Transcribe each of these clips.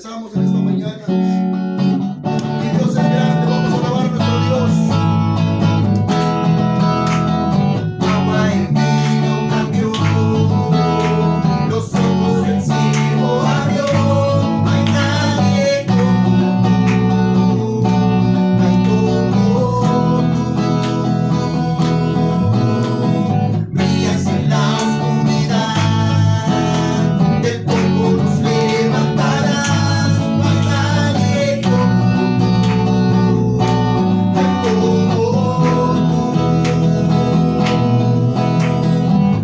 Empezamos en esta mañana. Mi Dios es grande, vamos a alabar a nuestro Dios. Agua en vino cambió, los ojos del ciego abrió. No hay nadie como tú, no hay como tú. Brillas en la oscuridad, del polvo nos levantarás. No hay nadie como tú, no hay como tú.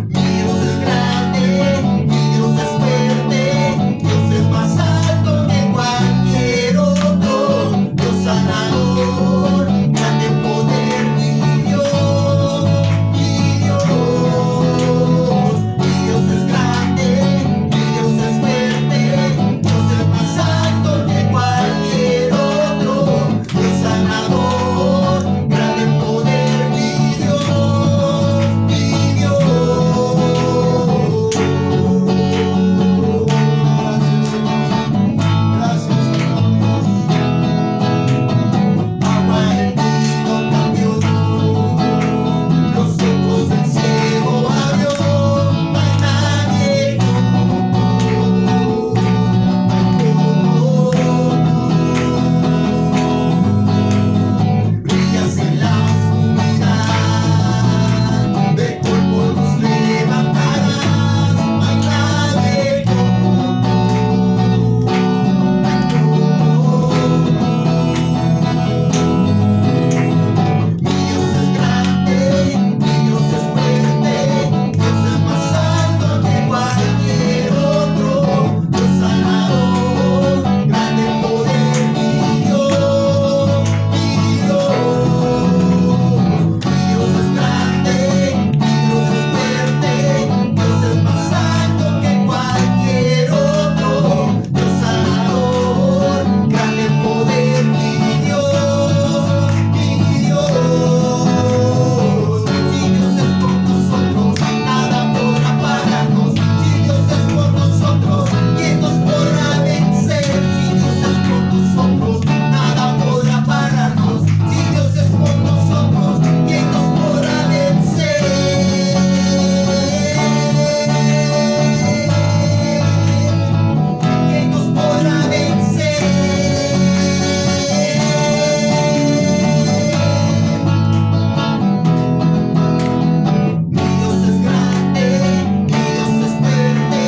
Mi Dios es grande, mi Dios es fuerte, Dios es más alto que cualquier otro. Dios sanador, grande en poder, mi Dios, mi Dios. Mi Dios es grande, mi Dios es fuerte, Dios es más alto que cualquier otro. Dios sanador, grande en poder, mi Dios, mi Dios. Gracias, Señor. Agua en vino cambió, los ojos del ciego abrió. No hay nadie como tú, no hay como tú. Brillas en la oscuridad, del polvo nos levantarás. No hay nadie como tú, no hay como tú. Mi Dios es grande, mi Dios es fuerte, Dios es más alto que cualquier otro. Dios sanador, grande en poder, mi Dios, mi Dios. Mi Dios es grande, mi Dios es fuerte, Dios es más alto que cualquier otro. Dios sanador, grande en poder, mi Dios, mi Dios. Si Dios es por nosotros, nada podrá pararnos. Si Dios es por nosotros, ¿quién nos podrá vencer? Si Dios es por nosotros, nada podrá pararnos. Si Dios es por nosotros, ¿quién nos podrá vencer? ¿Quién nos podrá vencer? Mi Dios es grande, mi Dios es fuerte,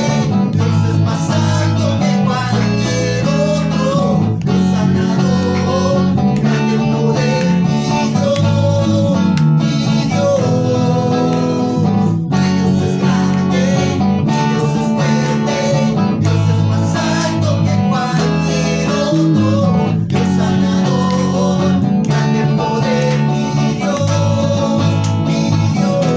Dios es más alto que cualquier otro. Dios sanador, grande en poder, mi Dios, mi Dios. Mi Dios es grande, mi Dios es fuerte, Dios es más alto que cualquier otro. Dios sanador, grande en poder, mi Dios, mi Dios.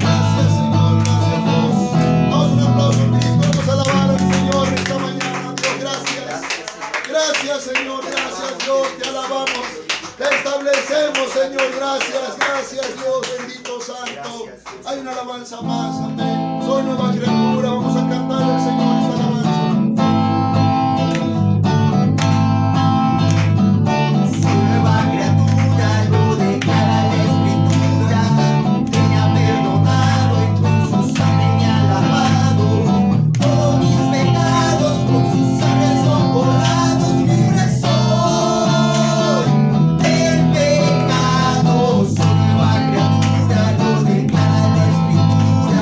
Gracias, Señor, gracias, Dios. Damos un aplauso a Cristo, vamos a alabar al Señor esta mañana. Dios, gracias. Gracias, Señor, gracias, Dios, te alabamos. Te establecemos, Señor, gracias, gracias, Dios, bendito santo. Hay una alabanza más, amén. Soy nueva criatura, vamos a cantar al Señor esta alabanza. Soy nueva criatura, lo declara la Escritura. Él me ha perdonado y con su sangre me ha lavado. Todos mis pecados con su sangre son borrados. Libre soy del pecado. Soy nueva criatura, lo declara la Escritura.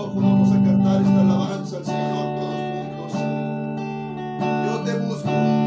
ojos, vamos a cantar esta alabanza al Señor todos juntos. Yo te busco.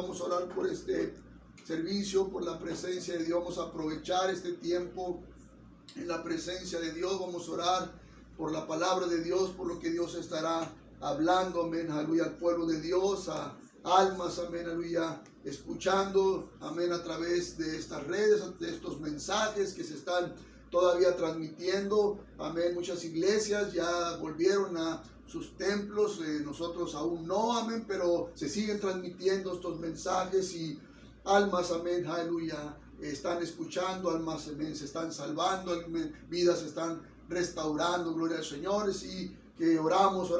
Vamos a orar por este servicio, por la presencia de Dios. Vamos a aprovechar este tiempo en la presencia de Dios. Vamos a orar por la palabra de Dios, por lo que Dios estará hablando, amén, aleluya, al pueblo de Dios, almas, amén, aleluya, escuchando, amén, a través de estas redes, de estos mensajes que se están todavía transmitiendo, amén. Muchas iglesias ya volvieron a sus templos, nosotros aún no, amén, pero se siguen transmitiendo estos mensajes y almas, amén, aleluya, están escuchando, almas, amén, se están salvando, amén, vidas se están restaurando, gloria al Señor, y que oramos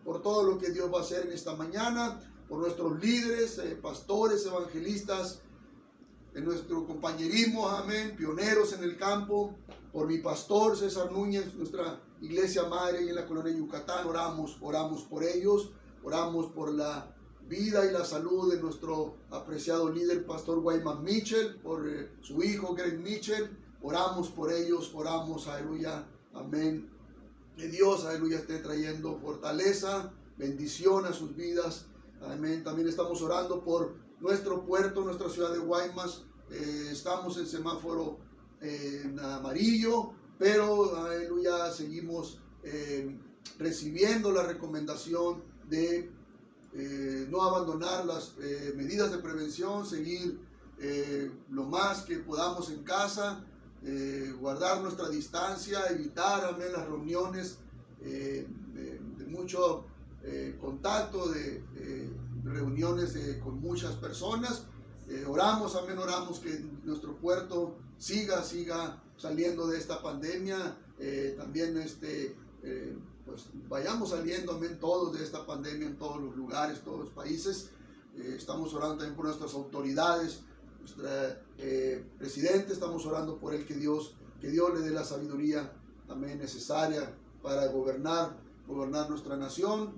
por todo lo que Dios va a hacer en esta mañana, por nuestros líderes, pastores, evangelistas, en nuestro compañerismo, amén, pioneros en el campo, por mi pastor César Núñez, nuestra iglesia madre en la colonia de Yucatán, oramos por ellos, oramos por la vida y la salud de nuestro apreciado líder, pastor Wyman Mitchell, por su hijo Greg Mitchell, oramos por ellos, oramos, aleluya, amén, que Dios, aleluya, esté trayendo fortaleza, bendición a sus vidas, amén. También estamos orando por nuestro puerto, nuestra ciudad de Guaymas. Estamos en semáforo en amarillo, pero aleluya, seguimos recibiendo la recomendación de no abandonar las medidas de prevención, seguir lo más que podamos en casa, guardar nuestra distancia, evitar, amén, las reuniones de mucho contacto, de reuniones con muchas personas. Oramos, amén, oramos que nuestro puerto siga saliendo de esta pandemia. También pues vayamos saliendo, amén, todos de esta pandemia en todos los lugares, todos los países. Estamos orando también por nuestras autoridades, nuestro presidente, estamos orando por él, que Dios le dé la sabiduría, amén, necesaria para gobernar nuestra nación.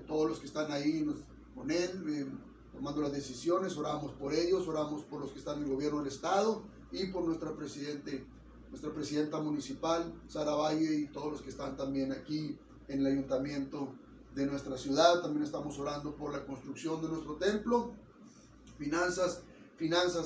Todos los que están ahí con él, tomando las decisiones, oramos por ellos, oramos por los que están en el gobierno del estado y por nuestra presidenta municipal, Sara Valle, y todos los que están también aquí en el ayuntamiento de nuestra ciudad. También estamos orando por la construcción de nuestro templo, finanzas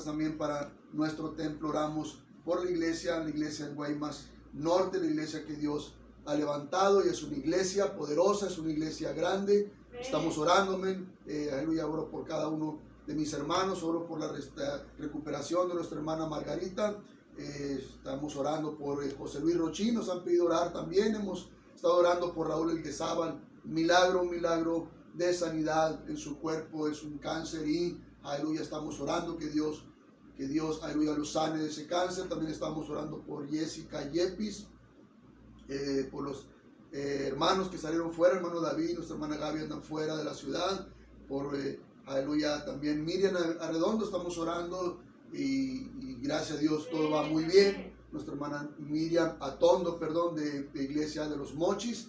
también para nuestro templo. Oramos por la iglesia en Guaymas Norte, la iglesia que Dios ha levantado, y es una iglesia poderosa, es una iglesia grande. Estamos orando, amén, aleluya, oro por cada uno de mis hermanos, oro por la recuperación de nuestra hermana Margarita. Estamos orando por José Luis Rochín, nos han pedido orar también. Hemos estado orando por Raúl Elguezábal, un milagro de sanidad en su cuerpo, es un cáncer, y aleluya, estamos orando que Dios, aleluya, lo sane de ese cáncer. También estamos orando por Jessica Yepis, por los hermanos que salieron fuera, hermano David, nuestra hermana Gaby andan fuera de la ciudad, por aleluya, también Miriam Arredondo, estamos orando, y gracias a Dios todo va muy bien. Nuestra hermana Miriam Atondo, de Iglesia de los Mochis,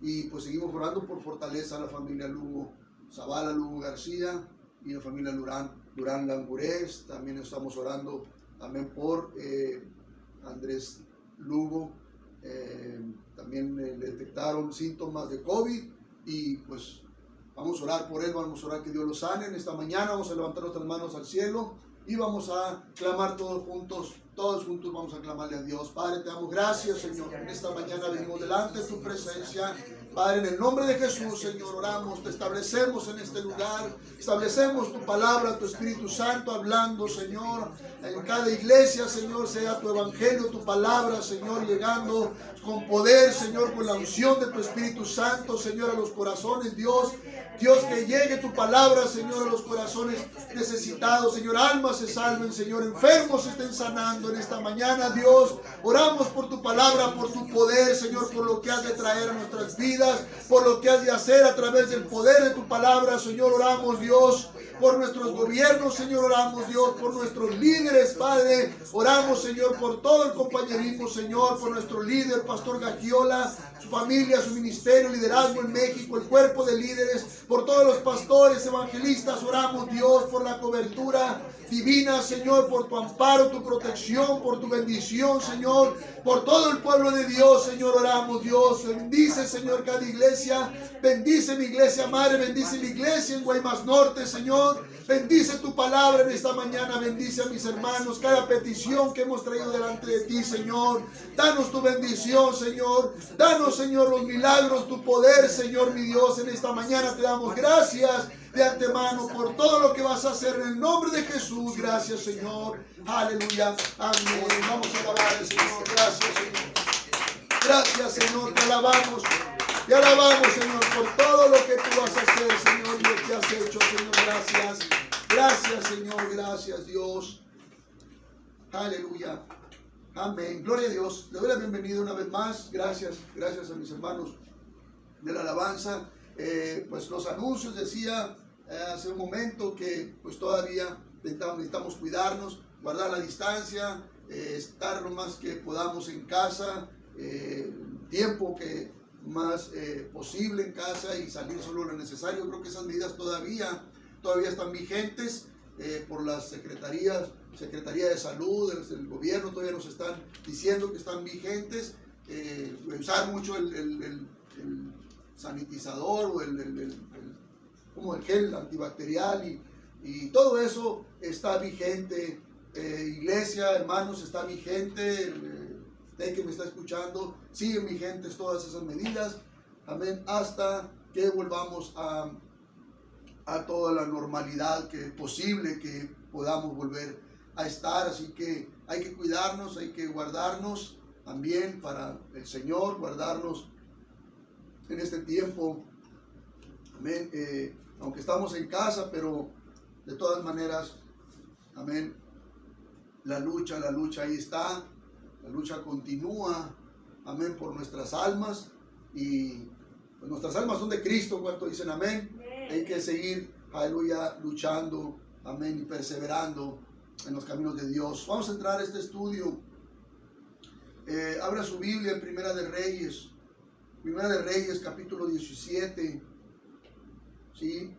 y pues seguimos orando por fortaleza a la familia Lugo Zavala, Lugo García, y la familia Durán Langurés. También estamos orando, amén, por Andrés Lugo. También le detectaron síntomas de COVID, y pues vamos a orar por él, vamos a orar que Dios lo sane. En esta mañana vamos a levantar nuestras manos al cielo y vamos a clamar todos juntos vamos a clamarle a Dios. Padre, te damos gracias, Señor. En esta mañana venimos delante de tu presencia. Padre, en el nombre de Jesús, Señor, oramos, te establecemos en este lugar, establecemos tu palabra, tu Espíritu Santo hablando, Señor, en cada iglesia, Señor, sea tu evangelio, tu palabra, Señor, llegando con poder, Señor, con la unción de tu Espíritu Santo, Señor, a los corazones, Dios, que llegue tu palabra, Señor, a los corazones necesitados, Señor, almas se salven, Señor, enfermos se estén sanando en esta mañana, Dios. Oramos por tu palabra, por tu poder, Señor, por lo que has de traer a nuestras vidas, por lo que has de hacer a través del poder de tu palabra, Señor. Oramos, Dios, por nuestros gobiernos, Señor. Oramos, Dios, por nuestros líderes, Padre. Oramos, Señor, por todo el compañerismo, Señor, por nuestro líder, Pastor Gagiola, su familia, su ministerio, liderazgo en México, el cuerpo de líderes, por todos los pastores, evangelistas. Oramos, Dios, por la cobertura divina, Señor, por tu amparo, tu protección, por tu bendición, Señor, por todo el pueblo de Dios, Señor. Oramos, Dios, bendice, Señor, cada iglesia, bendice mi iglesia madre, bendice mi iglesia en Guaymas Norte, Señor, bendice tu palabra en esta mañana, bendice a mis hermanos, cada petición que hemos traído delante de ti, Señor. Danos tu bendición, Señor, danos, Señor, los milagros, tu poder, Señor, mi Dios. En esta mañana te damos gracias de antemano por todo lo que vas a hacer en el nombre de Jesús. Gracias, Señor. Aleluya. Amén. Vamos a alabar al Señor. Gracias, Señor. Gracias, Señor. Te alabamos. Te alabamos, Señor, por todo lo que tú vas a hacer, Señor, y lo que has hecho, Señor. Gracias. Gracias, Señor. Gracias, Dios. Aleluya. Amén. Gloria a Dios. Le doy la bienvenida una vez más. Gracias. Gracias a mis hermanos de la alabanza. Pues los anuncios, decía hace un momento que pues todavía necesitamos cuidarnos, guardar la distancia, estar lo más que podamos en casa, tiempo que más posible en casa y salir solo lo necesario. Creo que esas medidas todavía están vigentes por las Secretaría de Salud, el gobierno todavía nos están diciendo que están vigentes. Usar mucho el sanitizador o como el gel antibacterial y todo eso está vigente. Iglesia, hermanos, está vigente. Usted que me está escuchando, siguen vigentes todas esas medidas. Amén. Hasta que volvamos a toda la normalidad que posible que podamos volver a estar. Así que hay que cuidarnos, hay que guardarnos también para el Señor, guardarnos en este tiempo. Amén. Aunque estamos en casa, pero de todas maneras, amén. La lucha ahí está. La lucha continúa, amén, por nuestras almas. Y pues, nuestras almas son de Cristo. ¿Cuánto dicen amén? Hay que seguir, aleluya, luchando, amén, y perseverando en los caminos de Dios. Vamos a entrar a este estudio. Abra su Biblia en Primera de Reyes, capítulo 17. ¿Sí?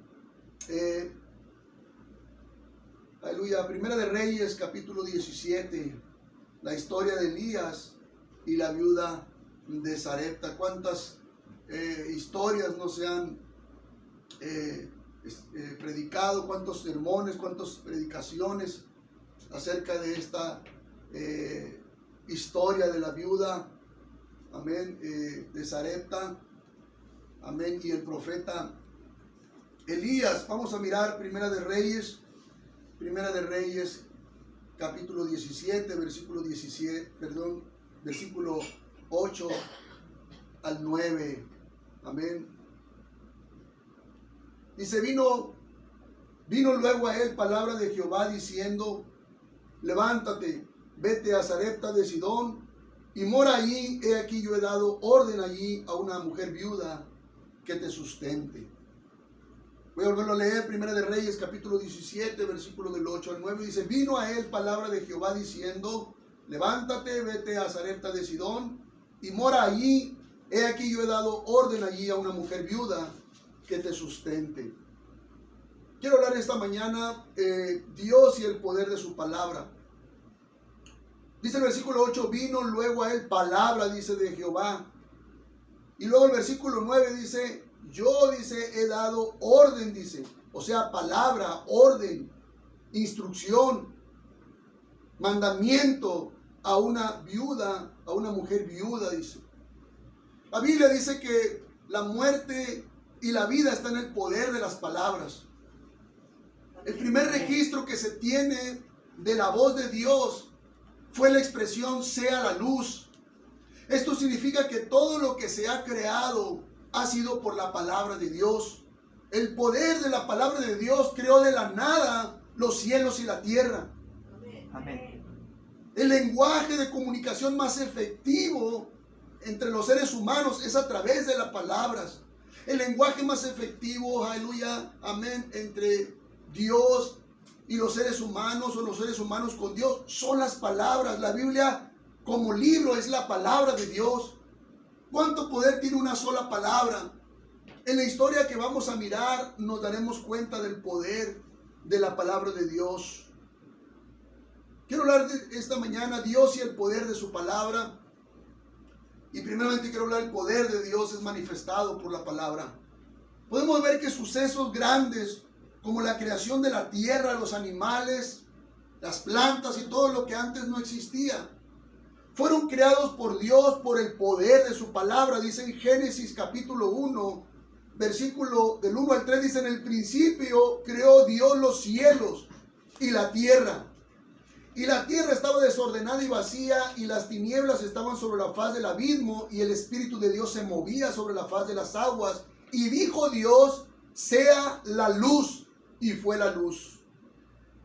Aleluya, Primera de Reyes, capítulo 17. La historia de Elías y la viuda de Sarepta. ¿Cuántas historias no se han predicado? ¿Cuántos sermones, cuántas predicaciones acerca de esta historia de la viuda, amén, de Sarepta, amén, y el profeta Elías? Vamos a mirar Primera de Reyes, capítulo 17, versículo 8 al 9. Amén. Dice, vino luego a él palabra de Jehová diciendo, levántate, vete a Sarepta de Sidón y mora allí. He aquí yo he dado orden allí a una mujer viuda que te sustente. Voy a volverlo a leer, Primera de Reyes, capítulo 17, versículo del 8 al 9. Dice, vino a él palabra de Jehová diciendo, levántate, vete a Sarepta de Sidón y mora allí. He aquí yo he dado orden allí a una mujer viuda que te sustente. Quiero hablar esta mañana Dios y el poder de su palabra. Dice el versículo 8, vino luego a él palabra, dice, de Jehová. Y luego el versículo 9 dice, yo, dice, he dado orden, dice, o sea, palabra, orden, instrucción, mandamiento a una viuda, a una mujer viuda, dice. La Biblia dice que la muerte y la vida están en el poder de las palabras. El primer registro que se tiene de la voz de Dios fue la expresión sea la luz. Esto significa que todo lo que se ha creado ha sido por la palabra de Dios. El poder de la palabra de Dios creó de la nada los cielos y la tierra. Amén. El lenguaje de comunicación más efectivo entre los seres humanos es a través de las palabras. El lenguaje más efectivo, aleluya, amén, entre Dios y los seres humanos o los seres humanos con Dios son las palabras. La Biblia como libro es la palabra de Dios. ¿Cuánto poder tiene una sola palabra? En la historia que vamos a mirar nos daremos cuenta del poder de la palabra de Dios. Quiero hablar de esta mañana Dios y el poder de su palabra. Y primeramente quiero hablar del poder de Dios es manifestado por la palabra. Podemos ver que sucesos grandes como la creación de la tierra, los animales, las plantas y todo lo que antes no existía, fueron creados por Dios por el poder de su palabra. Dice en Génesis capítulo 1, versículo del 1 al 3 dice: en el principio creó Dios los cielos y la tierra. Y la tierra estaba desordenada y vacía, y las tinieblas estaban sobre la faz del abismo, y el Espíritu de Dios se movía sobre la faz de las aguas. Y dijo Dios: sea la luz, y fue la luz.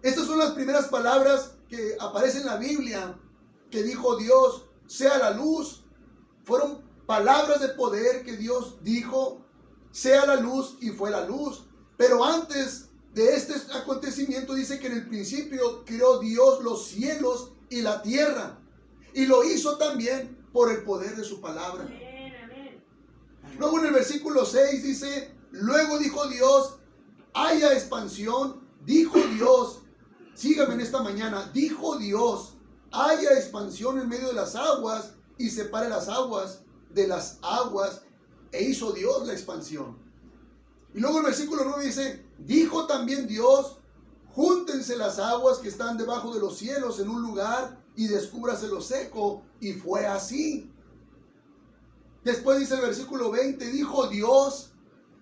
Estas son las primeras palabras que aparecen en la Biblia, que dijo Dios: sea la luz. Fueron palabras de poder que Dios dijo: sea la luz, y fue la luz. Pero antes de este acontecimiento dice que en el principio creó Dios los cielos y la tierra, y lo hizo también por el poder de su palabra. Luego en el versículo 6 dice: luego dijo Dios: haya expansión. Dijo Dios, sígame en esta mañana, dijo Dios: haya expansión en medio de las aguas, y separe las aguas de las aguas, e hizo Dios la expansión. Y luego el versículo 9 dice: dijo también Dios: júntense las aguas que están debajo de los cielos en un lugar, y descúbrase lo seco, y fue así. Después dice el versículo 20: dijo Dios: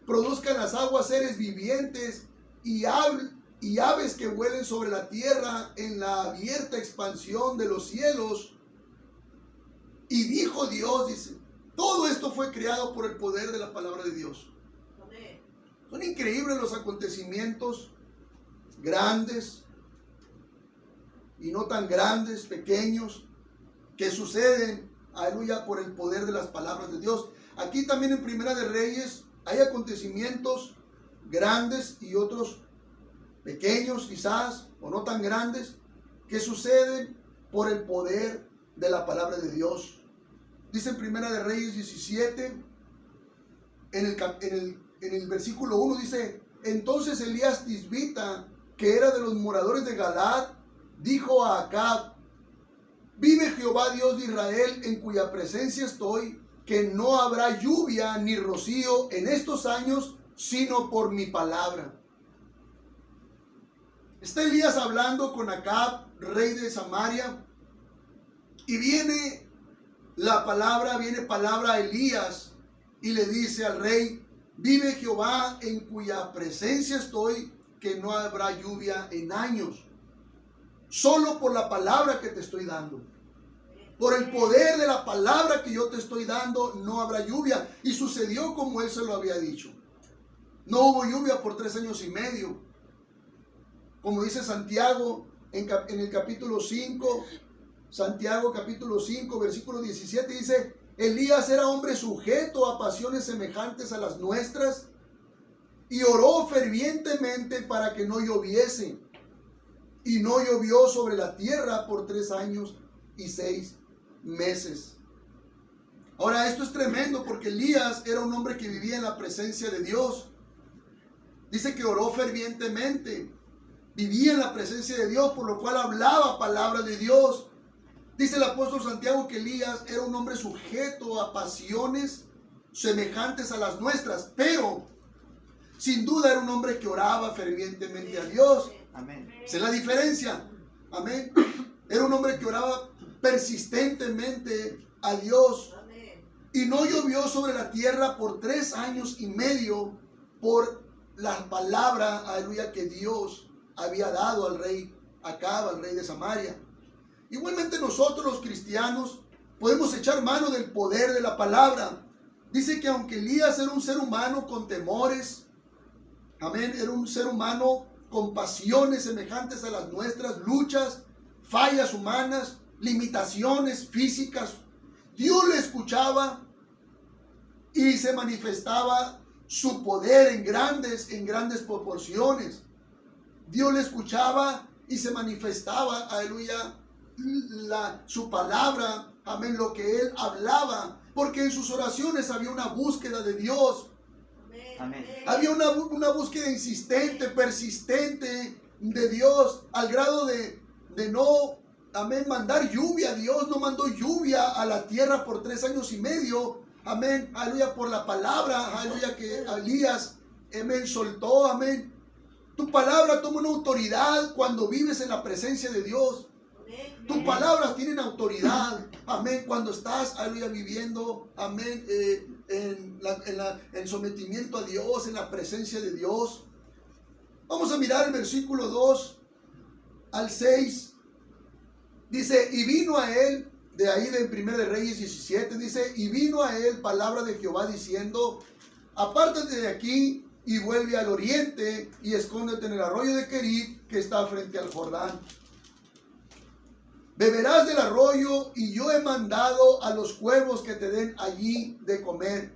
produzcan las aguas seres vivientes y aves que vuelen sobre la tierra en la abierta expansión de los cielos. Y dijo Dios, dice, todo esto fue creado por el poder de la palabra de Dios. Son increíbles los acontecimientos grandes y no tan grandes, pequeños, que suceden, aleluya, por el poder de las palabras de Dios. Aquí también en Primera de Reyes hay acontecimientos grandes y otros pequeños quizás, o no tan grandes, que suceden por el poder de la palabra de Dios. Dice en Primera de Reyes 17, en el versículo 1 dice: entonces Elías Tisbita, que era de los moradores de Galaad, dijo a Acab: vive Jehová Dios de Israel, en cuya presencia estoy, que no habrá lluvia ni rocío en estos años, sino por mi palabra. Está Elías hablando con Acab, rey de Samaria, y viene palabra a Elías, y le dice al rey: vive Jehová en cuya presencia estoy, que no habrá lluvia en años. Solo por la palabra que te estoy dando, por el poder de la palabra que yo te estoy dando, no habrá lluvia. Y sucedió como él se lo había dicho. No hubo lluvia por 3 años y medio. Como dice Santiago en el capítulo 5, Santiago capítulo 5, versículo 17, dice: Elías era hombre sujeto a pasiones semejantes a las nuestras, y oró fervientemente para que no lloviese. Y no llovió sobre la tierra por 3 años y 6 meses. Ahora, esto es tremendo, porque Elías era un hombre que vivía en la presencia de Dios. Dice que oró fervientemente, vivía en la presencia de Dios, por lo cual hablaba palabra de Dios. Dice el apóstol Santiago que Elías era un hombre sujeto a pasiones semejantes a las nuestras, pero sin duda era un hombre que oraba fervientemente a Dios. Amén. Esa es la diferencia. Amén. Era un hombre que oraba persistentemente a Dios. Y no llovió sobre la tierra por 3 años y medio por la palabra, aleluya, que Dios había dado al rey Acab, al rey de Samaria. Igualmente nosotros los cristianos podemos echar mano del poder de la palabra. Dice que aunque Elías era un ser humano con temores, amén, era un ser humano con pasiones semejantes a las nuestras, luchas, fallas humanas, limitaciones físicas, Dios le escuchaba y se manifestaba su poder en grandes proporciones. Dios le escuchaba y se manifestaba, aleluya, su palabra, amén, lo que él hablaba, porque en sus oraciones había una búsqueda de Dios. Amén. Había una búsqueda insistente, persistente de Dios, al grado de no, amén, mandar lluvia. Dios no mandó lluvia a la tierra por 3 años y medio, amén, aleluya, por la palabra, aleluya, que Elías, amén, soltó, amén. Tu palabra toma una autoridad cuando vives en la presencia de Dios. Tus palabras tienen autoridad, amén, cuando estás, aleluya, viviendo, amén, en sometimiento a Dios, en la presencia de Dios. Vamos a mirar el versículo 2 al 6. Dice, y vino a él, de ahí de 1 de Reyes 17, dice, y vino a él palabra de Jehová diciendo, apártate de aquí y vuelve al oriente y escóndete en el arroyo de Querit que está frente al Jordán. Beberás del arroyo y yo he mandado a los cuervos que te den allí de comer.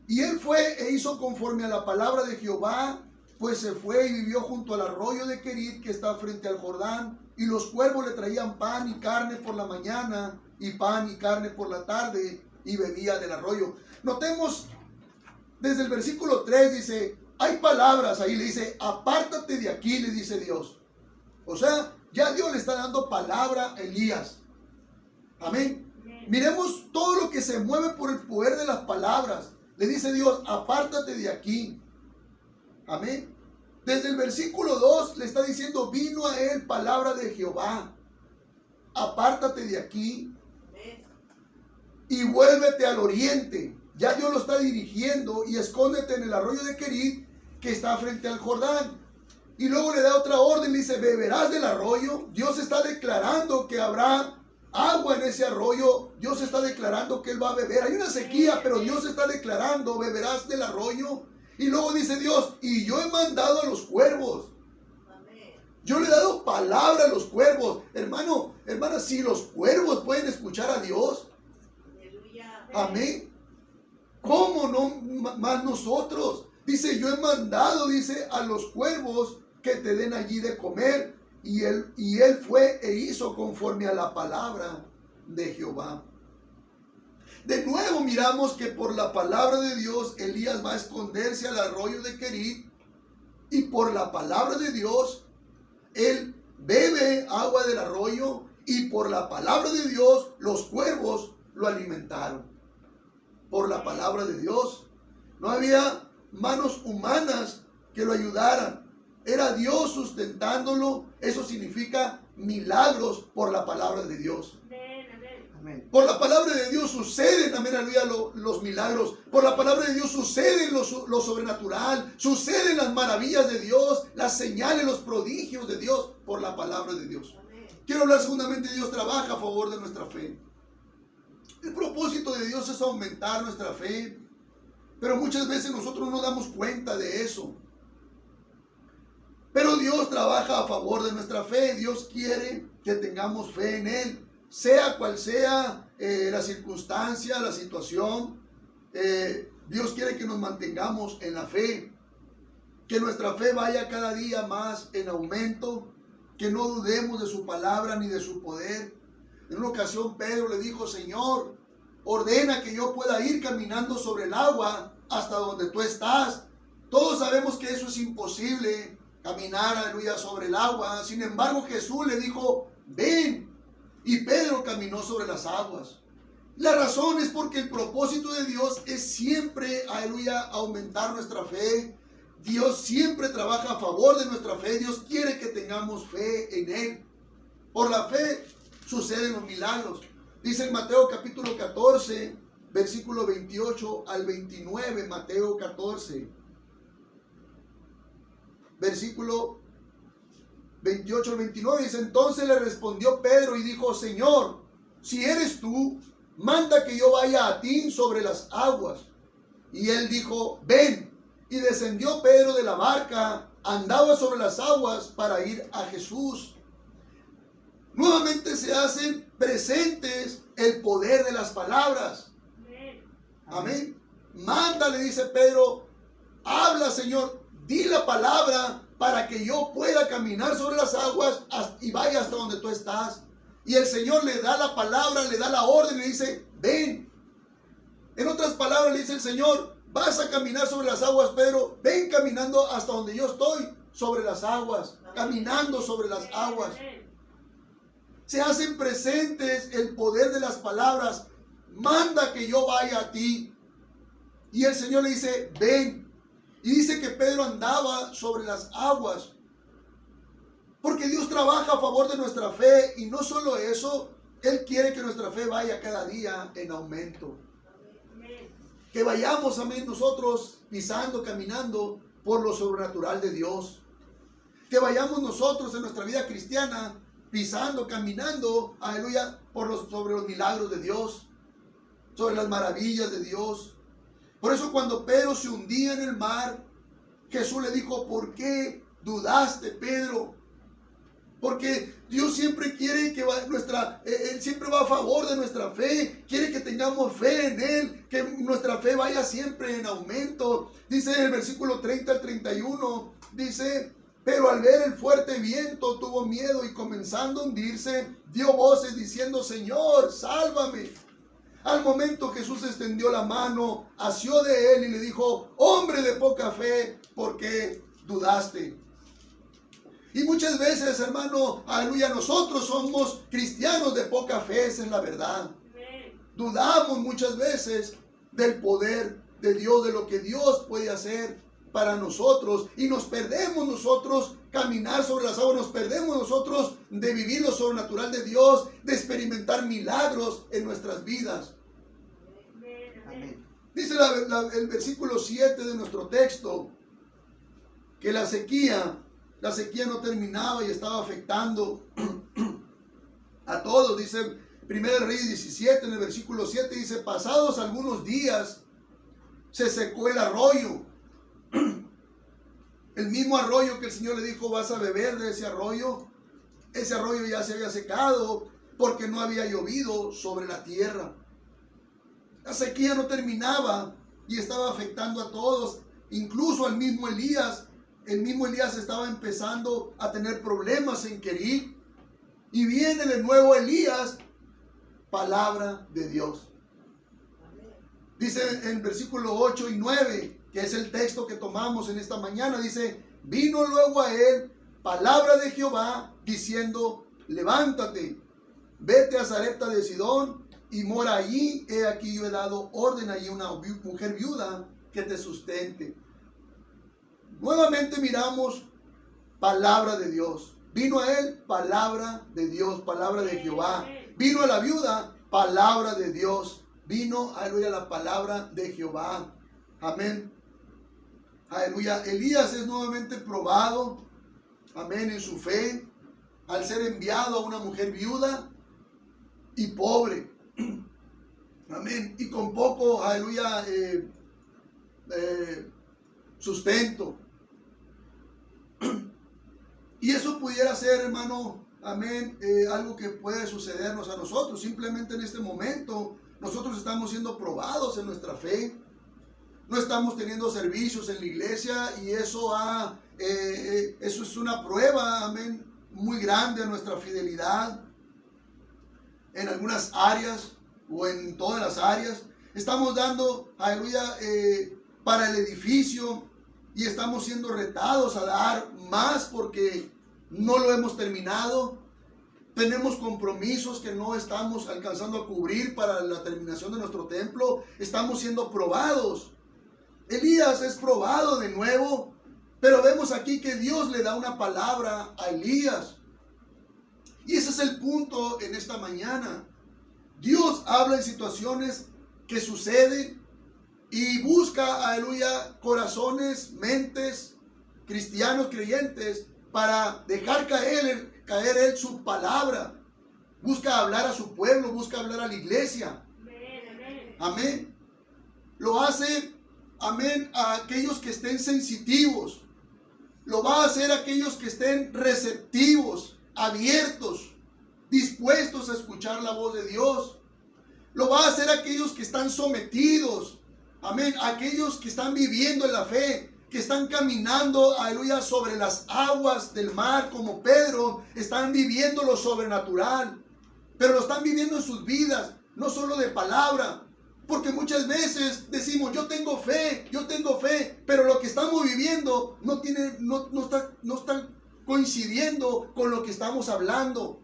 Y él fue e hizo conforme a la palabra de Jehová, pues se fue y vivió junto al arroyo de Querit que está frente al Jordán. Y los cuervos le traían pan y carne por la mañana y pan y carne por la tarde y bebía del arroyo. Notemos desde el versículo 3 dice, hay palabras ahí, le dice, apártate de aquí, le dice Dios. O sea, ya Dios le está dando palabra a Elías. Amén. Miremos todo lo que se mueve por el poder de las palabras. Le dice Dios, apártate de aquí. Amén. Desde el versículo 2 le está diciendo, vino a él palabra de Jehová. Apártate de aquí y vuélvete al oriente. Ya Dios lo está dirigiendo y escóndete en el arroyo de Querit que está frente al Jordán. Y luego le da otra orden, le dice, beberás del arroyo. Dios está declarando que habrá agua en ese arroyo. Dios está declarando que él va a beber. Hay una sequía, pero Dios está declarando, beberás del arroyo. Y luego dice Dios, y yo he mandado a los cuervos. Yo le he dado palabra a los cuervos. Hermano, hermana, si los cuervos pueden escuchar a Dios. Amén. ¿Cómo no más nosotros? Dice, yo he mandado, dice, a los cuervos que te den allí de comer. Y él fue e hizo conforme a la palabra de Jehová. De nuevo miramos que por la palabra de Dios, Elías va a esconderse al arroyo de Querit. Y por la palabra de Dios, él bebe agua del arroyo. Y por la palabra de Dios, los cuervos lo alimentaron. Por la palabra de Dios. No había manos humanas que lo ayudaran. Era Dios sustentándolo. Eso significa milagros por la palabra de Dios. Amén. Por la palabra de Dios suceden, amén, aleluya, los milagros. Por la palabra de Dios suceden lo sobrenatural. Suceden las maravillas de Dios, las señales, los prodigios de Dios. Por la palabra de Dios. Amén. Quiero hablar segundamente, Dios trabaja a favor de nuestra fe. El propósito de Dios es aumentar nuestra fe. Pero muchas veces nosotros no damos cuenta de eso. Pero Dios trabaja a favor de nuestra fe. Dios quiere que tengamos fe en Él. Sea cual sea la circunstancia, la situación. Dios quiere que nos mantengamos en la fe. Que nuestra fe vaya cada día más en aumento. Que no dudemos de su palabra ni de su poder. En una ocasión Pedro le dijo, Señor, ordena que yo pueda ir caminando sobre el agua hasta donde tú estás. Todos sabemos que eso es imposible, caminar, aleluya, sobre el agua. Sin embargo, Jesús le dijo, ven. Y Pedro caminó sobre las aguas. La razón es porque el propósito de Dios es siempre, aleluya, aumentar nuestra fe. Dios siempre trabaja a favor de nuestra fe. Dios quiere que tengamos fe en Él. Por la fe suceden los milagros. Dice en Mateo capítulo 14, versículo 28 al 29, Mateo 14, versículo 28 al 29, dice, entonces le respondió Pedro y dijo, Señor, si eres tú, manda que yo vaya a ti sobre las aguas. Y él dijo, ven. Y descendió Pedro de la barca, andaba sobre las aguas para ir a Jesús. Nuevamente se hacen presentes el poder de las palabras. Amén. Manda, le dice Pedro, habla, Señor, di la palabra para que yo pueda caminar sobre las aguas y vaya hasta donde tú estás. Y el Señor le da la palabra, le da la orden, le dice, ven. En otras palabras le dice el Señor, vas a caminar sobre las aguas, Pedro, ven caminando hasta donde yo estoy, sobre las aguas, caminando sobre las aguas. Se hacen presentes el poder de las palabras. Manda que yo vaya a ti. Y el Señor le dice, ven. Y dice que Pedro andaba sobre las aguas. Porque Dios trabaja a favor de nuestra fe y no solo eso, Él quiere que nuestra fe vaya cada día en aumento. Que vayamos, amén, nosotros pisando, caminando por lo sobrenatural de Dios. Que vayamos nosotros en nuestra vida cristiana pisando, caminando, aleluya, sobre los milagros de Dios, sobre las maravillas de Dios. Por eso cuando Pedro se hundía en el mar, Jesús le dijo, ¿por qué dudaste, Pedro? Porque Dios siempre quiere que Él siempre va a favor de nuestra fe. Quiere que tengamos fe en Él, que nuestra fe vaya siempre en aumento. Dice en el versículo 30 al 31, dice, pero al ver el fuerte viento tuvo miedo y comenzando a hundirse, dio voces diciendo, Señor, sálvame. Al momento Jesús extendió la mano, asió de él y le dijo, hombre de poca fe, ¿por qué dudaste? Y muchas veces, hermano, aleluya, nosotros somos cristianos de poca fe, esa es la verdad. Dudamos muchas veces del poder de Dios, de lo que Dios puede hacer para nosotros. Y nos perdemos nosotros caminar sobre las aguas, nos perdemos nosotros de vivir lo sobrenatural de Dios, de experimentar milagros en nuestras vidas. Amén. Dice el versículo 7 de nuestro texto, que la sequía no terminaba y estaba afectando a todos. Dice 1 Reyes 17 en el versículo 7, dice, pasados algunos días se secó el arroyo. El mismo arroyo que el Señor le dijo, vas a beber de ese arroyo ya se había secado porque no había llovido sobre la tierra. La sequía no terminaba y estaba afectando a todos, incluso al mismo Elías. El mismo Elías estaba empezando a tener problemas en Querit. Y viene de nuevo Elías, palabra de Dios. Dice en versículo 8 y 9, que es el texto que tomamos en esta mañana, dice, vino luego a él palabra de Jehová, diciendo, levántate, vete a Sarepta de Sidón y mora allí. He aquí yo he dado orden allí a una mujer viuda que te sustente. Nuevamente miramos palabra de Dios. Vino a él palabra de Dios, palabra de Jehová. Vino a la viuda, palabra de Dios. Vino, aleluya, la palabra de Jehová. Amén. Aleluya. Elías es nuevamente probado, amén, en su fe, al ser enviado a una mujer viuda y pobre. Amén. Y con poco, aleluya, sustento. Y eso pudiera ser, hermano, amén, algo que puede sucedernos a nosotros. Simplemente en este momento nosotros estamos siendo probados en nuestra fe. No estamos teniendo servicios en la iglesia y eso es una prueba, amén, muy grande a nuestra fidelidad en algunas áreas o en todas las áreas. Estamos dando, aleluya, para el edificio y estamos siendo retados a dar más porque no lo hemos terminado. Tenemos compromisos que no estamos alcanzando a cubrir para la terminación de nuestro templo. Estamos siendo probados. Elías es probado de nuevo, pero vemos aquí que Dios le da una palabra a Elías. Y ese es el punto en esta mañana. Dios habla en situaciones que suceden y busca, aleluya, corazones, mentes, cristianos, creyentes, para dejar caer Él su palabra. Busca hablar a su pueblo, busca hablar a la iglesia. Amén. Lo hace, amén, a aquellos que estén sensitivos. Lo va a hacer a aquellos que estén receptivos, abiertos, dispuestos a escuchar la voz de Dios. Lo va a hacer a aquellos que están sometidos. Amén. Aquellos que están viviendo en la fe, que están caminando, aleluya, sobre las aguas del mar, como Pedro, están viviendo lo sobrenatural, pero lo están viviendo en sus vidas, no solo de palabra, porque muchas veces decimos, yo tengo fe, pero lo que estamos viviendo no está coincidiendo con lo que estamos hablando.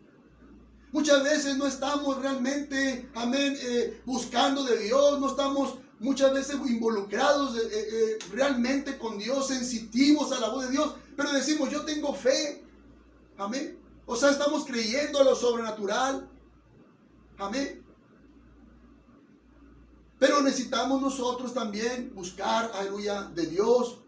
Muchas veces no estamos realmente, amén, buscando de Dios, no estamos muchas veces involucrados realmente con Dios, sensitivos a la voz de Dios, pero decimos, yo tengo fe, Amén. O sea, estamos creyendo a lo sobrenatural. Amén. Pero necesitamos nosotros también buscar, aleluya, de Dios.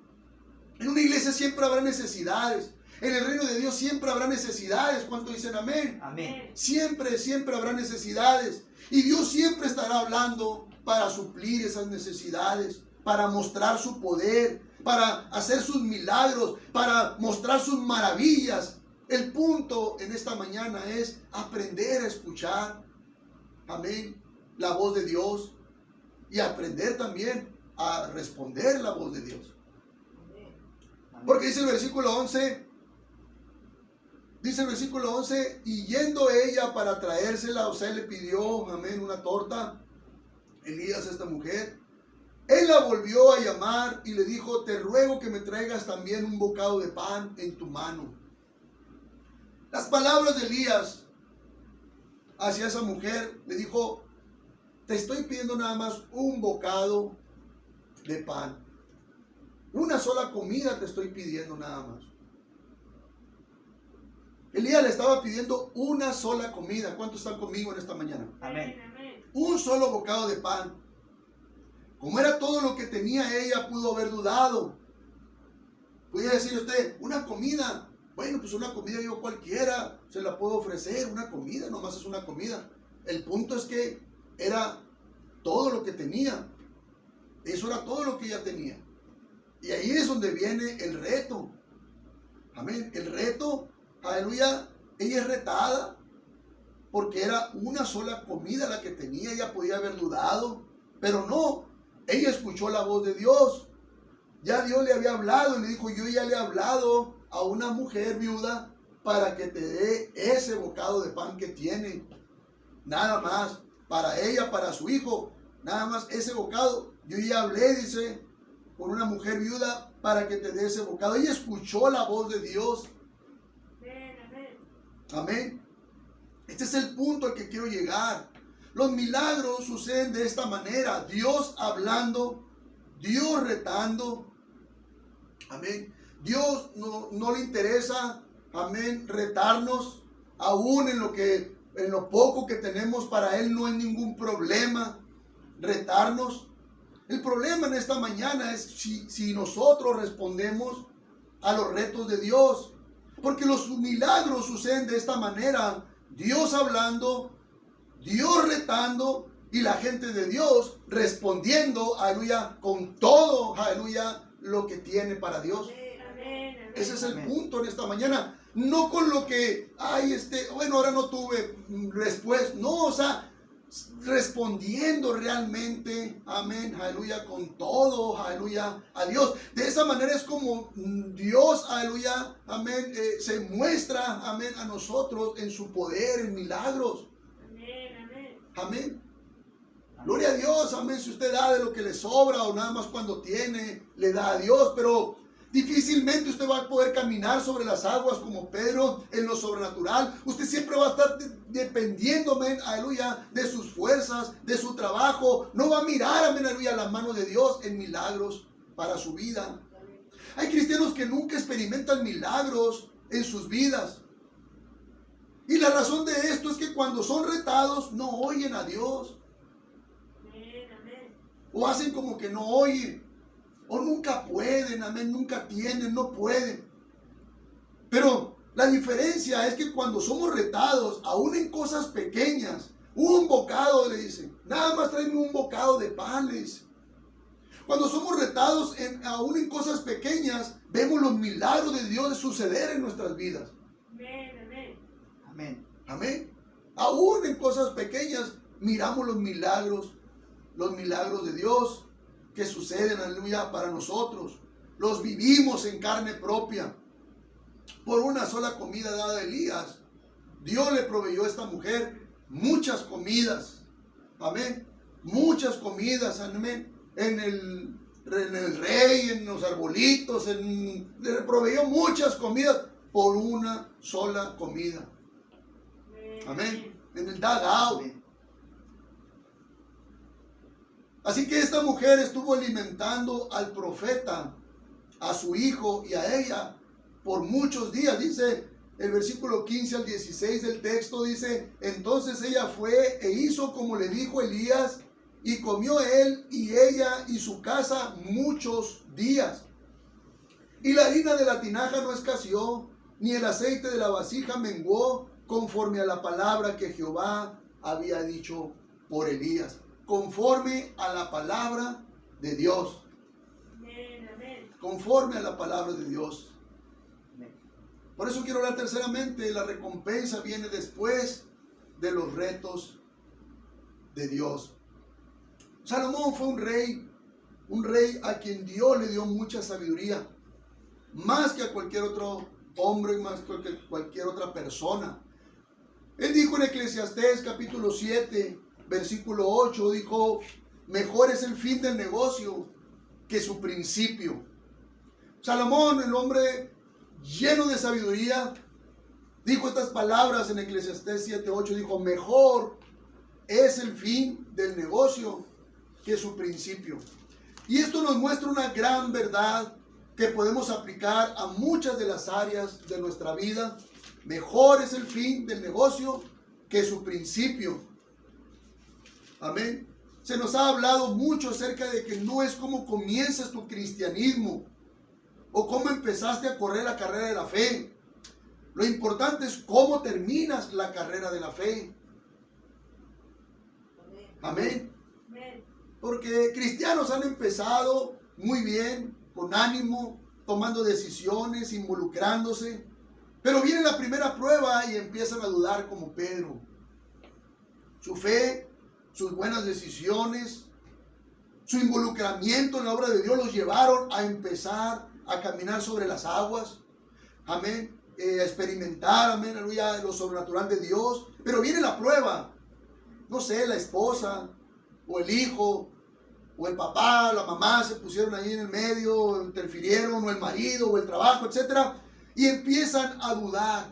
En una iglesia siempre habrá necesidades. En el reino de Dios siempre habrá necesidades. ¿Cuánto dicen amén? Amén. Siempre, siempre habrá necesidades. Y Dios siempre estará hablando para suplir esas necesidades, para mostrar su poder, para hacer sus milagros, para mostrar sus maravillas. El punto en esta mañana es aprender a escuchar, amén, la voz de Dios y aprender también a responder la voz de Dios. Porque dice el versículo 11, y yendo ella para traérsela, o sea, le pidió, amén, una torta, Elías a esta mujer. Él la volvió a llamar y le dijo, te ruego que me traigas también un bocado de pan en tu mano. Las palabras de Elías hacia esa mujer, le dijo, te estoy pidiendo nada más un bocado de pan. Una sola comida te estoy pidiendo nada más. Elías le estaba pidiendo una sola comida. ¿Cuántos están conmigo en esta mañana? Amén. Un solo bocado de pan. Como era todo lo que tenía ella, pudo haber dudado. Podría decir usted, una comida. Bueno, pues una comida yo cualquiera se la puedo ofrecer. Una comida, nomás es una comida. El punto es que era todo lo que tenía. Eso era todo lo que ella tenía. Y ahí es donde viene el reto. Amén. El reto, aleluya, ella es retada porque era una sola comida la que tenía. Ella podía haber dudado, pero no. Ella escuchó la voz de Dios. Ya Dios le había hablado y le dijo, yo ya le he hablado a una mujer viuda para que te dé ese bocado de pan que tiene. Nada más. Para ella, para su hijo. Nada más ese bocado. Yo ya hablé, dice, con una mujer viuda para que te dé ese bocado. Ella escuchó la voz de Dios. Amén. Este es el punto al que quiero llegar. Los milagros suceden de esta manera. Dios hablando, Dios retando. Amén. Dios no le interesa, amén, retarnos. Aún en lo poco que tenemos, para Él no hay ningún problema retarnos. El problema en esta mañana es si nosotros respondemos a los retos de Dios. Porque los milagros suceden de esta manera. Dios hablando, Dios retando y la gente de Dios respondiendo, aleluya, con todo, aleluya, lo que tiene para Dios. Ese es el punto en esta mañana. No con lo que, bueno, ahora no tuve respuesta. No, o sea, respondiendo realmente, amén, aleluya, con todo, aleluya, a Dios. De esa manera es como Dios, aleluya, amén, se muestra, amén, a nosotros en su poder, en milagros. Amén. Gloria a Dios, amén. Si usted da de lo que le sobra o nada más cuando tiene, le da a Dios, pero difícilmente usted va a poder caminar sobre las aguas como Pedro en lo sobrenatural. Usted siempre va a estar dependiendo, amén, aleluya, de sus fuerzas, de su trabajo. No va a mirar, amén, aleluya, la mano de Dios en milagros para su vida. Hay cristianos que nunca experimentan milagros en sus vidas. Y la razón de esto es que cuando son retados no oyen a Dios. O hacen como que no oyen. O nunca pueden, amén, nunca tienen, no pueden. Pero la diferencia es que cuando somos retados, aún en cosas pequeñas, un bocado, le dicen, nada más tráeme un bocado de pan, le dicen. Cuando somos retados, aún en cosas pequeñas, vemos los milagros de Dios de suceder en nuestras vidas. Amén. Amén. Aún en cosas pequeñas, miramos los milagros de Dios que suceden, aleluya, para nosotros. Los vivimos en carne propia. Por una sola comida dada a Elías, Dios le proveyó a esta mujer muchas comidas. Amén. Muchas comidas, amén. En el rey, en los arbolitos, le proveyó muchas comidas por una sola comida. Amén. En el dugout. Así que esta mujer estuvo alimentando al profeta, a su hijo y a ella por muchos días. Dice el versículo 15 al 16 del texto dice: entonces ella fue e hizo como le dijo Elías, y comió él y ella y su casa muchos días. Y la harina de la tinaja no escaseó, ni el aceite de la vasija menguó, conforme a la palabra que Jehová había dicho por Elías. Conforme a la palabra de Dios. Conforme a la palabra de Dios. Por eso quiero hablar terceramente, la recompensa viene después de los retos de Dios. Salomón fue un rey a quien Dios le dio mucha sabiduría, más que a cualquier otro hombre, más que a cualquier otra persona. Él dijo en Eclesiastés capítulo 7, versículo 8, dijo: mejor es el fin del negocio que su principio. Salomón, el hombre lleno de sabiduría, dijo estas palabras en Eclesiastés 7:8, dijo: mejor es el fin del negocio que su principio. Y esto nos muestra una gran verdad que podemos aplicar a muchas de las áreas de nuestra vida. Mejor es el fin del negocio que su principio. Amén. Se nos ha hablado mucho acerca de que no es cómo comienzas tu cristianismo o cómo empezaste a correr la carrera de la fe. Lo importante es cómo terminas la carrera de la fe. Amén. Porque cristianos han empezado muy bien, con ánimo, tomando decisiones, involucrándose. Pero viene la primera prueba y empiezan a dudar como Pedro. Su fe, sus buenas decisiones, su involucramiento en la obra de Dios los llevaron a empezar a caminar sobre las aguas. Amén. A experimentar, amén, aleluya, lo sobrenatural de Dios. Pero viene la prueba. No sé, la esposa o el hijo o el papá, la mamá se pusieron ahí en el medio, interfirieron, o el marido o el trabajo, etcétera, y empiezan a dudar.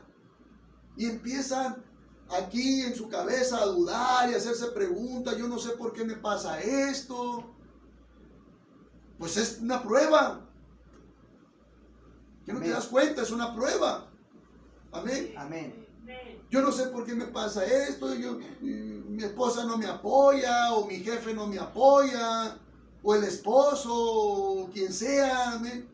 Y empiezan aquí en su cabeza a dudar y a hacerse preguntas: yo no sé por qué me pasa esto. Pues es una prueba. ¿Que no te das cuenta? Es una prueba. Amén. Amén. Yo no sé por qué me pasa esto, mi esposa no me apoya, o mi jefe no me apoya, o el esposo, o quien sea. Amén.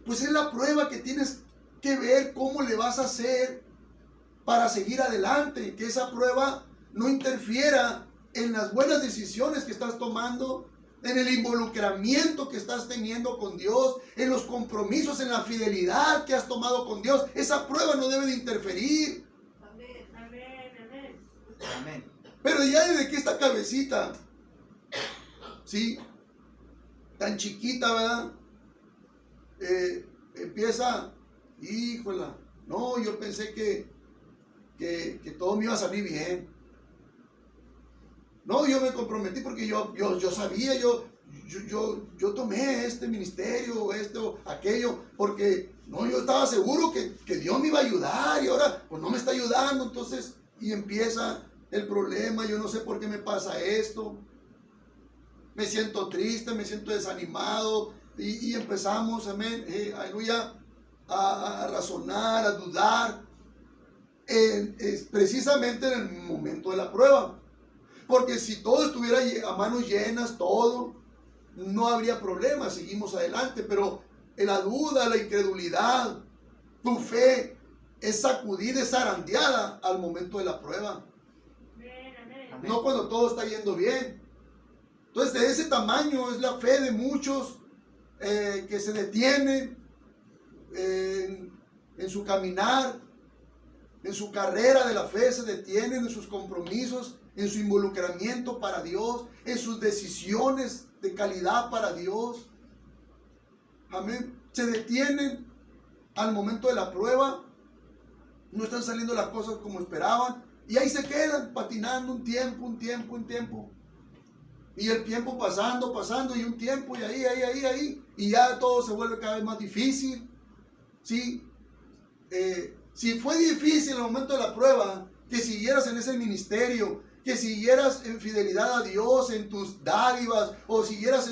Pues es la prueba que tienes que ver cómo le vas a hacer para seguir adelante, que esa prueba no interfiera en las buenas decisiones que estás tomando, en el involucramiento que estás teniendo con Dios, en los compromisos, en la fidelidad que has tomado con Dios. Esa prueba no debe de interferir. Amén. Pero ya desde que esta cabecita, ¿sí?, tan chiquita, ¿verdad? Empieza, híjola, no, yo pensé que todo me iba a salir bien. No, yo me comprometí porque yo sabía, yo tomé este ministerio, esto, aquello, porque no, yo estaba seguro que Dios me iba a ayudar, y ahora pues no me está ayudando. Entonces, y empieza el problema: yo no sé por qué me pasa esto, me siento triste, me siento desanimado, y empezamos, amén, aleluya, a razonar, a dudar, precisamente en el momento de la prueba. Porque si todo estuviera a manos llenas, todo, no habría problema, seguimos adelante. Pero la duda, la incredulidad, tu fe es sacudida, es zarandeada al momento de la prueba. Amén. No cuando todo está yendo bien. Entonces, de ese tamaño es la fe de muchos que se detienen en su caminar, en su carrera de la fe, se detienen en sus compromisos, en su involucramiento para Dios, en sus decisiones de calidad para Dios. Amén. Se detienen al momento de la prueba, no están saliendo las cosas como esperaban, y ahí se quedan patinando un tiempo. Y el tiempo pasando, y un tiempo, y ahí, y ya todo se vuelve cada vez más difícil. ¿Sí? Si fue difícil el momento de la prueba, que siguieras en ese ministerio, que siguieras en fidelidad a Dios, en tus dádivas, o siguieras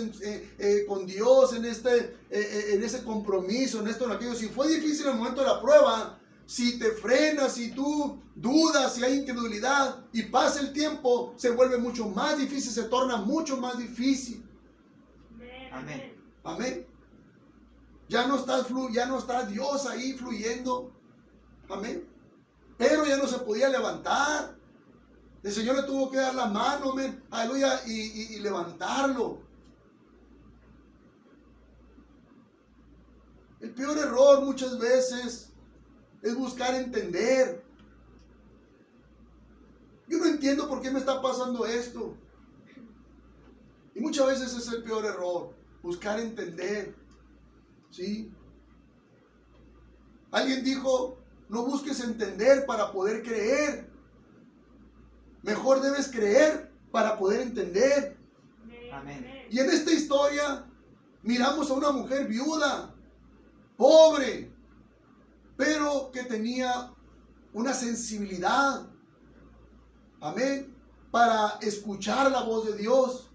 con Dios en ese compromiso, en esto, en aquello. Si fue difícil el momento de la prueba, si te frenas, si tú dudas, si hay incredulidad y pasa el tiempo, se vuelve mucho más difícil, se torna mucho más difícil. Amén. Amén. Ya no está Dios ahí fluyendo. Amén. Pero ya no se podía levantar. El Señor le tuvo que dar la mano, amén. Aleluya, y levantarlo. El peor error muchas veces es buscar entender. Yo no entiendo por qué me está pasando esto. Y muchas veces es el peor error, buscar entender. ¿Sí? Alguien dijo, no busques entender para poder creer. Mejor debes creer para poder entender. Amén. Y en esta historia miramos a una mujer viuda, pobre, pero que tenía una sensibilidad, amén, para escuchar la voz de Dios,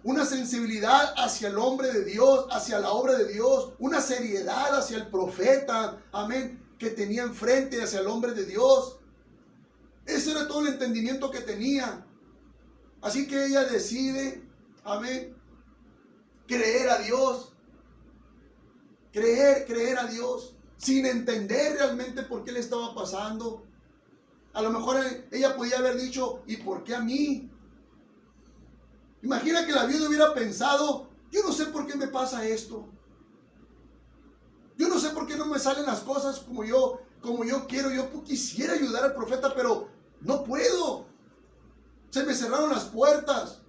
una sensibilidad hacia el hombre de Dios, hacia la obra de Dios, una seriedad hacia el profeta, amén, que tenía enfrente, hacia el hombre de Dios. Ese era todo el entendimiento que tenía. Así que ella decide, amén, creer a Dios. Creer a Dios, sin entender realmente por qué le estaba pasando. A lo mejor ella podía haber dicho, ¿y por qué a mí? Imagina que la viuda hubiera pensado, yo no sé por qué me pasa esto. Yo no sé por qué no me salen las cosas como yo quiero. Yo quisiera ayudar al profeta, pero no puedo. Se me cerraron las puertas.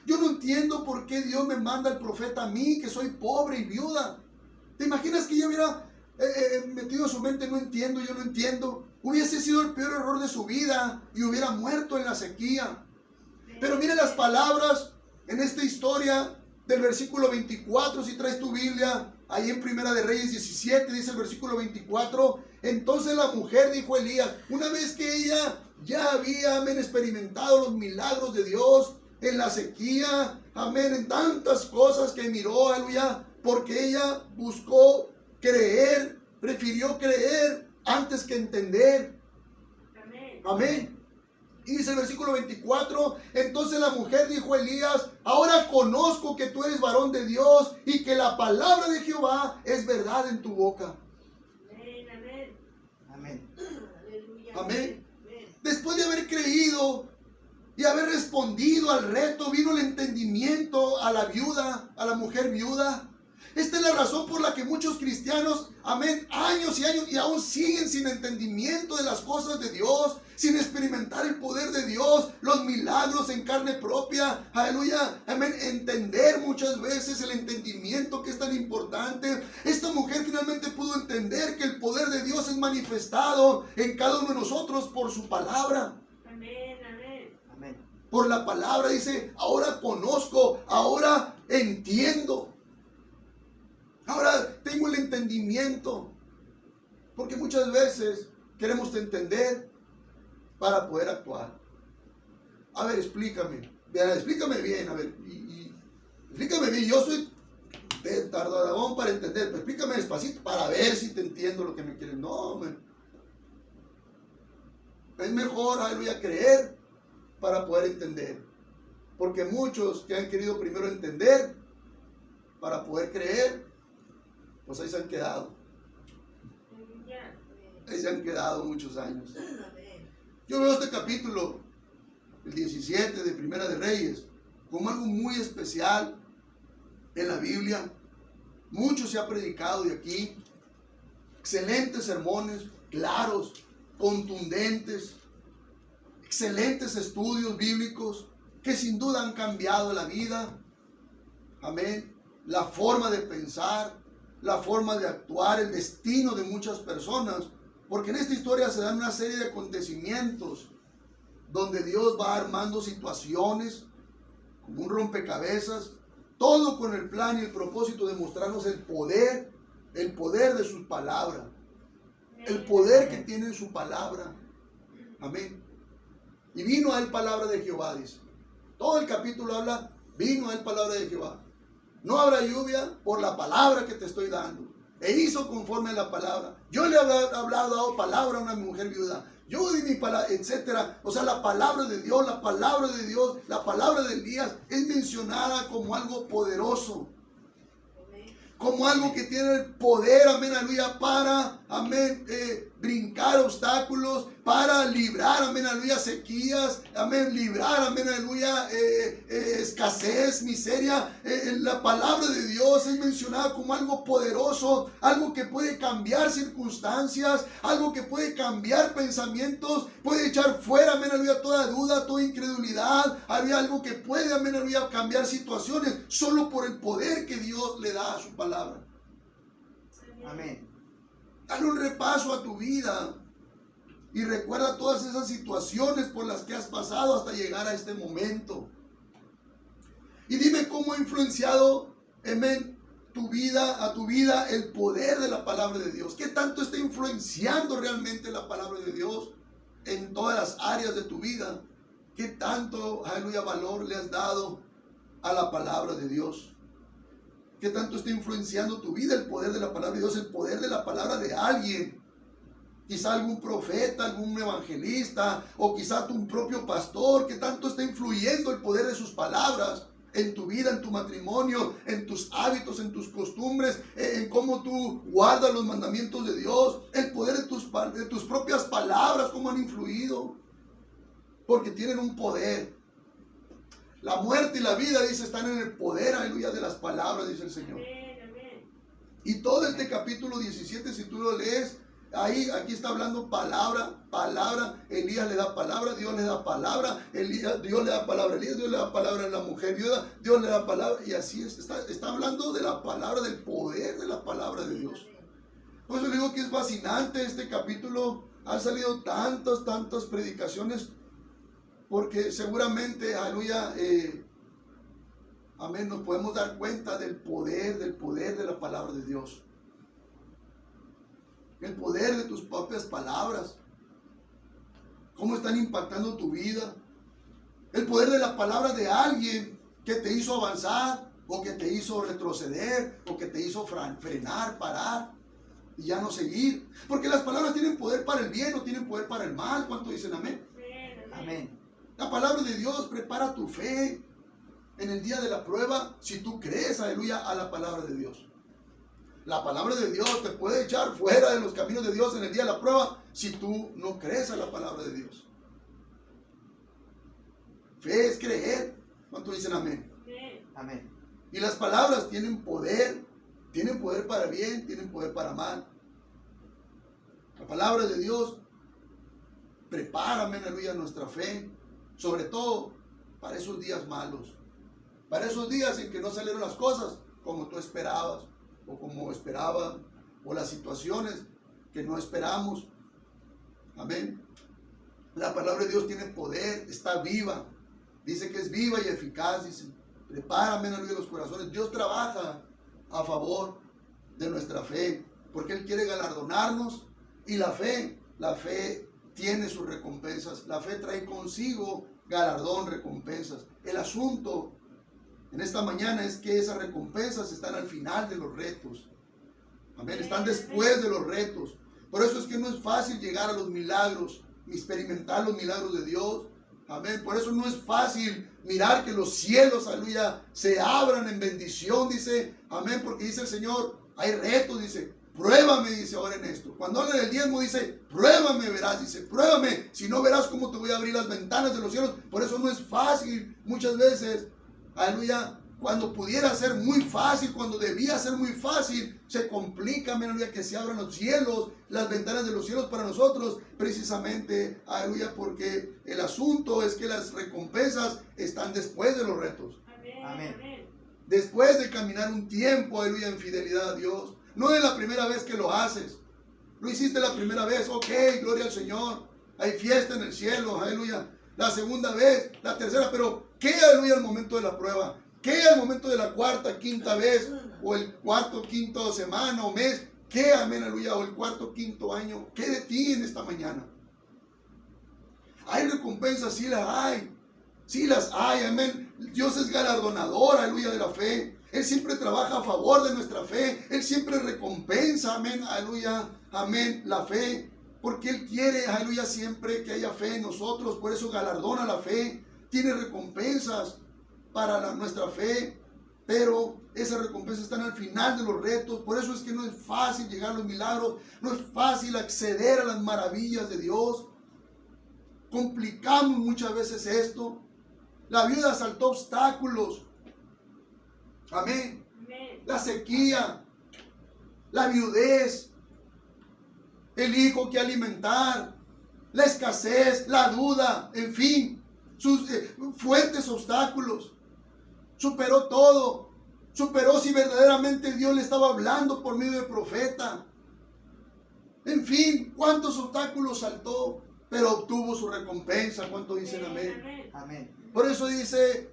Yo no entiendo por qué Dios me manda al profeta a mí, que soy pobre y viuda. ¿Te imaginas que ella hubiera metido en su mente, no entiendo, yo no entiendo? Hubiese sido el peor error de su vida y hubiera muerto en la sequía. Pero mire las palabras en esta historia del versículo 24, si traes tu Biblia, ahí en Primera de Reyes 17, dice el versículo 24, entonces la mujer dijo a Elías, una vez que ella ya había, amén, experimentado los milagros de Dios en la sequía, amén, en tantas cosas que miró, aleluya, porque ella buscó creer, prefirió creer antes que entender. Amén. Y dice el versículo 24, entonces la mujer dijo a Elías, ahora conozco que tú eres varón de Dios y que la palabra de Jehová es verdad en tu boca. Amén. Amén. Después de haber creído y haber respondido al reto, vino el entendimiento a la viuda, a la mujer viuda. Esta es la razón por la que muchos cristianos, amén, años y años y aún siguen sin entendimiento de las cosas de Dios, sin experimentar el poder de Dios, los milagros en carne propia, aleluya, amén, entender muchas veces el entendimiento que es tan importante. Esta mujer finalmente pudo entender que el poder de Dios es manifestado en cada uno de nosotros por su palabra. Amén, amén. Amén. Por la palabra dice, ahora conozco, ahora entiendo. Ahora tengo el entendimiento, porque muchas veces queremos entender para poder actuar. A ver, explícame bien, a ver, explícame bien, yo soy tardadón para entender, pero explícame despacito para ver si te entiendo lo que me quieres. No, man. Es mejor, aleluya, creer para poder entender, porque muchos que han querido primero entender para poder creer, pues ahí se han quedado. Ahí se han quedado muchos años. Yo veo este capítulo, el 17 de Primera de Reyes, como algo muy especial en la Biblia. Mucho se ha predicado de aquí. Excelentes sermones, claros, contundentes. Excelentes estudios bíblicos que sin duda han cambiado la vida. Amén. La forma de pensar, la forma de actuar, el destino de muchas personas, porque en esta historia se dan una serie de acontecimientos donde Dios va armando situaciones como un rompecabezas, todo con el plan y el propósito de mostrarnos el poder de sus palabras, el poder que tiene en su palabra. Amén. Y vino a él palabra de Jehová, dice. Todo el capítulo habla, vino a él palabra de Jehová. No habrá lluvia por la palabra que te estoy dando. e hizo conforme a la palabra. Yo le he dado palabra a una mujer viuda. Yo di mi palabra, etcétera. O sea, la palabra de Dios, la palabra de Dios, la palabra de Elías es mencionada como algo poderoso. Como algo que tiene el poder, amén, aleluya, para, amén, brincar obstáculos, para librar, amén, aleluya, sequías, amén, librar, amén, aleluya, escasez, miseria. La palabra de Dios es mencionada como algo poderoso, algo que puede cambiar circunstancias, algo que puede cambiar pensamientos, puede echar fuera, amén, aleluya, toda duda, toda incredulidad. Había algo que puede, amén, aleluya, cambiar situaciones solo por el poder que Dios le da a su palabra. Amén. Dale un repaso a tu vida y recuerda todas esas situaciones por las que has pasado hasta llegar a este momento. Y dime cómo ha influenciado, amén, a tu vida el poder de la palabra de Dios. ¿Qué tanto está influenciando realmente la palabra de Dios en todas las áreas de tu vida? ¿Qué tanto, aleluya, valor le has dado a la palabra de Dios? ¿Qué tanto está influenciando tu vida el poder de la palabra de Dios, el poder de la palabra de alguien? Quizá algún profeta, algún evangelista, o quizá tu propio pastor. ¿Qué tanto está influyendo el poder de sus palabras en tu vida, en tu matrimonio, en tus hábitos, en tus costumbres, en cómo tú guardas los mandamientos de Dios? El poder de tus propias palabras, cómo han influido, porque tienen un poder. La muerte y la vida, dice, están en el poder, aleluya, de las palabras, dice el Señor. Y todo este capítulo 17, si tú lo lees, aquí está hablando palabra. Elías le da palabra, Dios le da palabra, Dios le da palabra a Elías, Dios le da palabra a la mujer viuda, Dios le da palabra, y así está hablando de la palabra, del poder de la palabra de Dios. Por eso le digo que es fascinante este capítulo. Han salido tantas predicaciones, porque seguramente, aleluya, amén, nos podemos dar cuenta del poder de la palabra de Dios. El poder de tus propias palabras. Cómo están impactando tu vida. El poder de la palabra de alguien que te hizo avanzar, o que te hizo retroceder, o que te hizo frenar, parar y ya no seguir. Porque las palabras tienen poder para el bien o tienen poder para el mal. ¿Cuánto dicen amén? Amén. La palabra de Dios prepara tu fe en el día de la prueba, si tú crees, aleluya, a la palabra de Dios. La palabra de Dios te puede echar fuera de los caminos de Dios en el día de la prueba, si tú no crees a la palabra de Dios. Fe es creer. ¿Cuánto dicen amén? Amén. Y las palabras tienen poder para bien, tienen poder para mal. La palabra de Dios prepara, amén, aleluya, nuestra fe, sobre todo para esos días malos, para esos días en que no salieron las cosas como tú esperabas, o como esperaban, o las situaciones que no esperamos. Amén. La palabra de Dios tiene poder, está viva, dice que es viva y eficaz, dice, prepara, amén, aleluya, los corazones. Dios trabaja a favor de nuestra fe, porque Él quiere galardonarnos, y la fe tiene sus recompensas. La fe trae consigo galardón, recompensas. El asunto en esta mañana es que esas recompensas están al final de los retos. Amén. Están después de los retos. Por eso es que no es fácil llegar a los milagros, experimentar los milagros de Dios. Amén. Por eso no es fácil mirar que los cielos, aleluya, se abran en bendición, dice. Amén. Porque dice el Señor, hay retos, dice. Pruébame, dice ahora en esto. Cuando habla del diezmo, dice, pruébame, verás, dice, pruébame. Si no, verás cómo te voy a abrir las ventanas de los cielos. Por eso no es fácil muchas veces, aleluya, cuando pudiera ser muy fácil, cuando debía ser muy fácil, se complica, aleluya, que se abran los cielos, las ventanas de los cielos para nosotros, precisamente, aleluya, porque el asunto es que las recompensas están después de los retos. Amén. Después de caminar un tiempo, aleluya, en fidelidad a Dios. No es la primera vez que lo haces. Lo hiciste la primera vez, ok, gloria al Señor. Hay fiesta en el cielo, aleluya. La segunda vez, la tercera, pero ¿qué, aleluya, al momento de la prueba? ¿Qué al momento de la cuarta, quinta vez? O el cuarto, quinto semana o mes. ¿Qué, amén, aleluya? O el cuarto, quinto año. ¿Qué de ti en esta mañana? Hay recompensas, sí las hay. Sí las hay, amén. Dios es galardonador, aleluya, de la fe. Él siempre trabaja a favor de nuestra fe. Él siempre recompensa, amén, aleluya, amén, la fe. Porque Él quiere, aleluya, siempre que haya fe en nosotros. Por eso galardona la fe. Tiene recompensas para nuestra fe. Pero esas recompensas están al final de los retos. Por eso es que no es fácil llegar a los milagros. No es fácil acceder a las maravillas de Dios. Complicamos muchas veces esto. La viuda saltó obstáculos. Amén. Amén. La sequía, la viudez, el hijo que alimentar, la escasez, la duda, en fin, sus fuertes obstáculos. Superó todo. Superó si verdaderamente Dios le estaba hablando por medio del profeta. En fin, cuántos obstáculos saltó, pero obtuvo su recompensa. ¿Cuánto dicen amén? Amén. Amén. Por eso dice,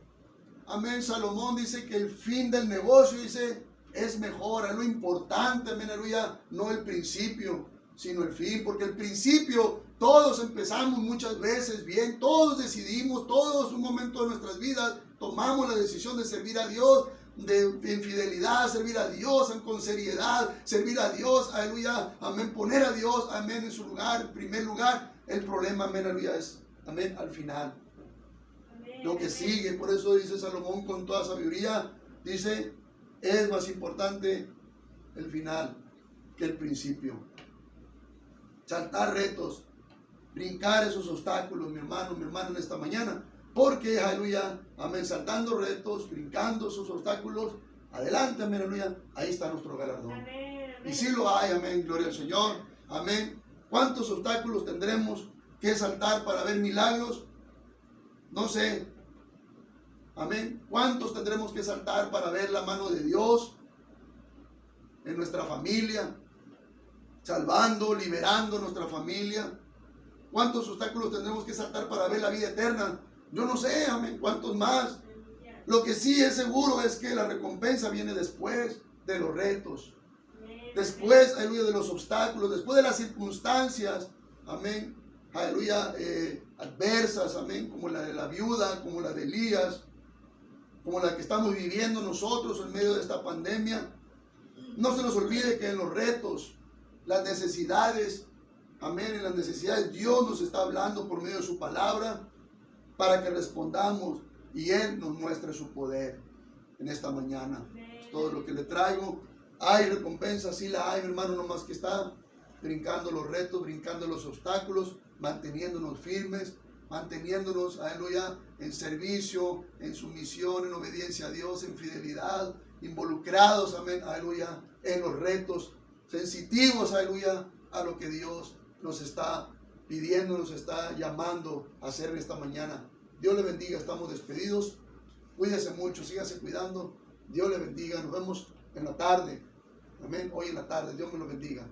amén, Salomón dice que el fin del negocio, dice, es mejor, es lo importante, amén, aleluya, no el principio, sino el fin, porque el principio, todos empezamos muchas veces bien, todos decidimos, todos en un momento de nuestras vidas, tomamos la decisión de servir a Dios, en fidelidad, servir a Dios con seriedad, servir a Dios, aleluya, amén, poner a Dios, amén, en su lugar, en primer lugar. El problema, amén, aleluya, es, amén, al final. Lo que sigue, por eso dice Salomón con toda sabiduría, dice, es más importante el final que el principio. Saltar retos, brincar esos obstáculos, mi hermano, mi hermana, en esta mañana. Porque, aleluya, amén, saltando retos, brincando esos obstáculos, adelante, amén, aleluya, ahí está nuestro galardón. Amén. Y si lo hay, amén, gloria al Señor, amén. ¿Cuántos obstáculos tendremos que saltar para ver milagros? No sé, amén. ¿Cuántos tendremos que saltar para ver la mano de Dios en nuestra familia, salvando, liberando nuestra familia? ¿Cuántos obstáculos tendremos que saltar para ver la vida eterna? Yo no sé, amén, ¿cuántos más? Lo que sí es seguro es que la recompensa viene después de los retos, después, aleluya, de los obstáculos, después de las circunstancias, amén, aleluya, adversas, amén, como la de la viuda, como la de Elías, como la que estamos viviendo nosotros en medio de esta pandemia. No se nos olvide que en los retos, las necesidades, amén, en las necesidades Dios nos está hablando por medio de su palabra para que respondamos y Él nos muestre su poder en esta mañana. Es todo lo que le traigo. Hay recompensa, sí la hay, mi hermano, no más que está brincando los retos, brincando los obstáculos, manteniéndonos firmes, manteniéndonos, aleluya, en servicio, en sumisión, en obediencia a Dios, en fidelidad, involucrados, amén, aleluya, en los retos, sensitivos, aleluya, a lo que Dios nos está pidiendo, nos está llamando a hacer en esta mañana. Dios le bendiga, estamos despedidos, cuídese mucho, sígase cuidando, Dios le bendiga, nos vemos en la tarde, amén, hoy en la tarde, Dios me lo bendiga.